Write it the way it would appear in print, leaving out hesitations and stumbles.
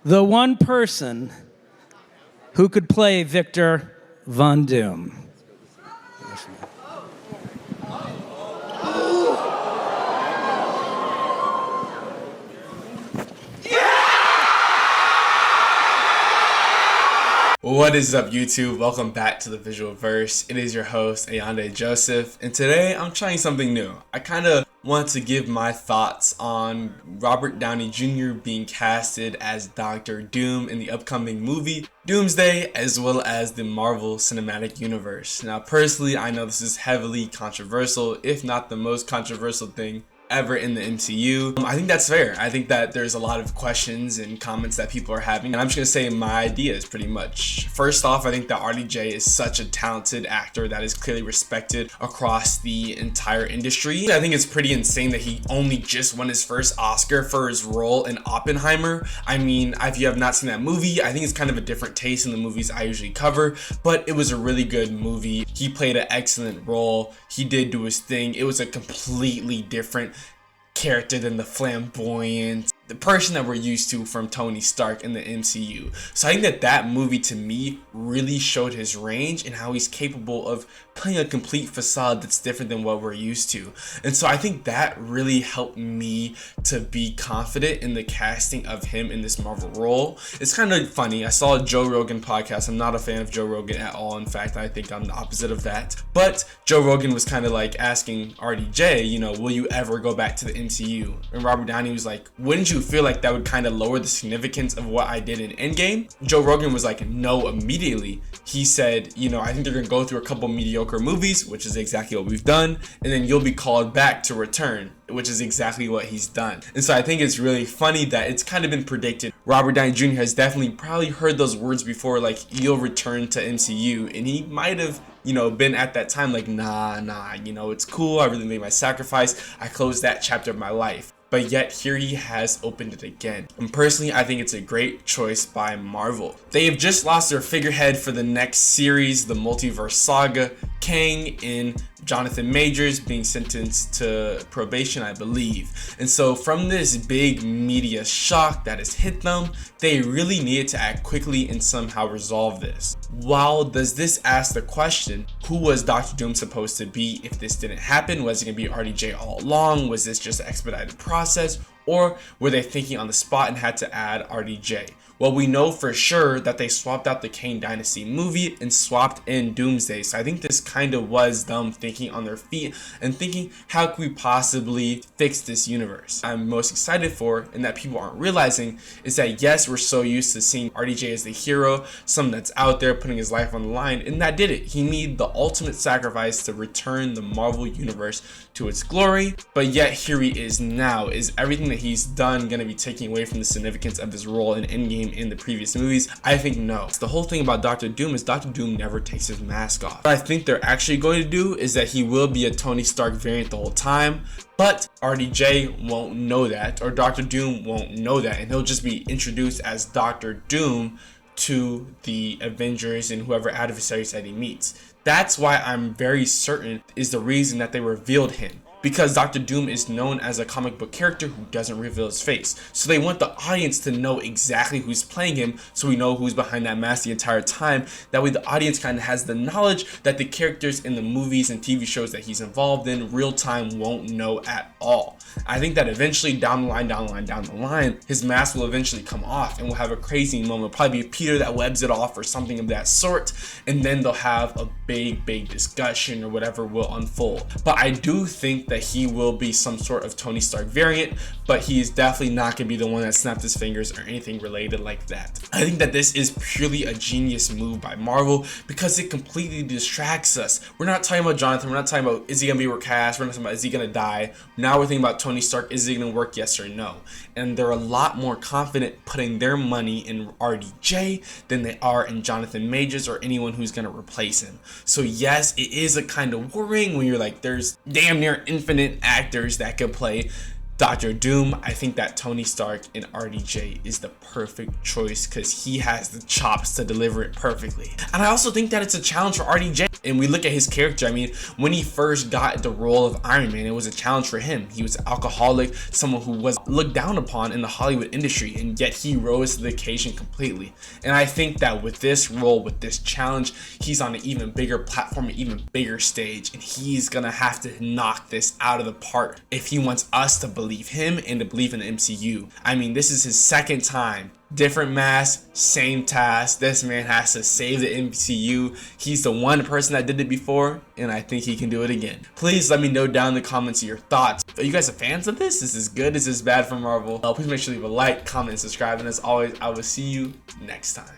the one person who could play Victor Von Doom. What is up, YouTube? Welcome back to the Visual Verse. It is your host, Ayande Joseph, and today I'm trying something new. I kind of want to give my thoughts on Robert Downey Jr. being casted as Dr. Doom in the upcoming movie Doomsday, as well as the Marvel Cinematic Universe. Now, personally, I know this is heavily controversial, if not the most controversial thing ever in the MCU. I think that's fair. I think that there's a lot of questions and comments that people are having, and I'm just gonna say my ideas pretty much. First off, I think that RDJ is such a talented actor that is clearly respected across the entire industry. I think it's pretty insane that he only just won his first Oscar for his role in Oppenheimer. I mean, if you have not seen that movie, I think it's kind of a different taste in the movies I usually cover, but it was a really good movie. He played an excellent role. He did do his thing. It was a completely different character than the flamboyant, the person that we're used to from Tony Stark in the MCU. So I think that that movie to me really showed his range and how he's capable of playing a complete facade that's different than what we're used to. And so I think that really helped me to be confident in the casting of him in this Marvel role. It's kind of funny. I saw a Joe Rogan podcast. I'm not a fan of Joe Rogan at all. In fact, I think I'm the opposite of that. But Joe Rogan was kind of like asking RDJ, you know, will you ever go back to the MCU? And Robert Downey was like, wouldn't you feel like that would kind of lower the significance of what I did in Endgame? Joe Rogan was like, no, immediately. He said, you know, I think they're gonna go through a couple mediocre movies, which is exactly what we've done, and then you'll be called back to return, which is exactly what he's done. And so I think it's really funny that it's kind of been predicted. Robert Downey Jr. has definitely probably heard those words before, like, you'll return to MCU, and he might have, you know, been at that time like, nah, you know, it's cool, I really made my sacrifice, I closed that chapter of my life. But yet here he has opened it again. And personally, I think it's a great choice by Marvel. They have just lost their figurehead for the next series, the Multiverse Saga, Kang in Jonathan Majors being sentenced to probation, I believe. And so from this big media shock that has hit them, they really needed to act quickly and somehow resolve this. While does this ask the question, who was Dr. Doom supposed to be if this didn't happen? Was it gonna be RDJ all along? Was this just an expedited process? Or were they thinking on the spot and had to add RDJ? Well, we know for sure that they swapped out the Kang Dynasty movie and swapped in Doomsday. So I think this kind of was them thinking on their feet and thinking, how can we possibly fix this universe? I'm most excited for, and that people aren't realizing, is that yes, we're so used to seeing RDJ as the hero, someone that's out there putting his life on the line, and that did it. He made the ultimate sacrifice to return the Marvel universe to its glory, but yet here he is now. Is everything that he's done going to be taking away from the significance of his role in Endgame in the previous movies? I think no. The whole thing about Dr. Doom is Dr. Doom never takes his mask off. What I think they're actually going to do is that he will be a Tony Stark variant the whole time, but RDJ won't know that, or Dr. Doom won't know that, and he'll just be introduced as Dr. Doom to the Avengers and whoever adversaries that he meets. That's why I'm very certain is the reason that they revealed him. Because Dr. Doom is known as a comic book character who doesn't reveal his face. So they want the audience to know exactly who's playing him, so we know who's behind that mask the entire time. That way the audience kind of has the knowledge that the characters in the movies and TV shows that he's involved in real time won't know at all. I think that eventually down the line, his mask will eventually come off and we'll have a crazy moment. It'll probably be Peter that webs it off or something of that sort, and then they'll have a big discussion or whatever will unfold. But I do think that he will be some sort of Tony Stark variant, but he is definitely not going to be the one that snapped his fingers or anything related like that. I think that this is purely a genius move by Marvel because it completely distracts us. We're not talking about Jonathan, we're not talking about is he going to be recast, we're not talking about is he going to die. Now we're thinking about Tony Stark, is it going to work, yes or no? And they're a lot more confident putting their money in RDJ than they are in Jonathan Majors or anyone who's going to replace him. So yes, it is a kind of worrying when you're like, there's damn near infinite actors that could play Dr. Doom. I think that Tony Stark and RDJ is the perfect choice because he has the chops to deliver it perfectly. And I also think that it's a challenge for RDJ. And we look at his character. I mean, when he first got the role of Iron Man, it was a challenge for him. He was an alcoholic, someone who was looked down upon in the Hollywood industry, and yet he rose to the occasion completely. And I think that with this role, with this challenge, he's on an even bigger platform, an even bigger stage, and he's gonna have to knock this out of the park if he wants us to believe him and to believe in the MCU. I mean, this is his second time. Different mask, same task. This man has to save the MCU. He's the one person that did it before, and I think he can do it again. Please let me know down in the comments your thoughts. Are you guys fans of this? Is this good? Is this bad for Marvel? Please make sure to leave a like, comment, and subscribe. And as always, I will see you next time.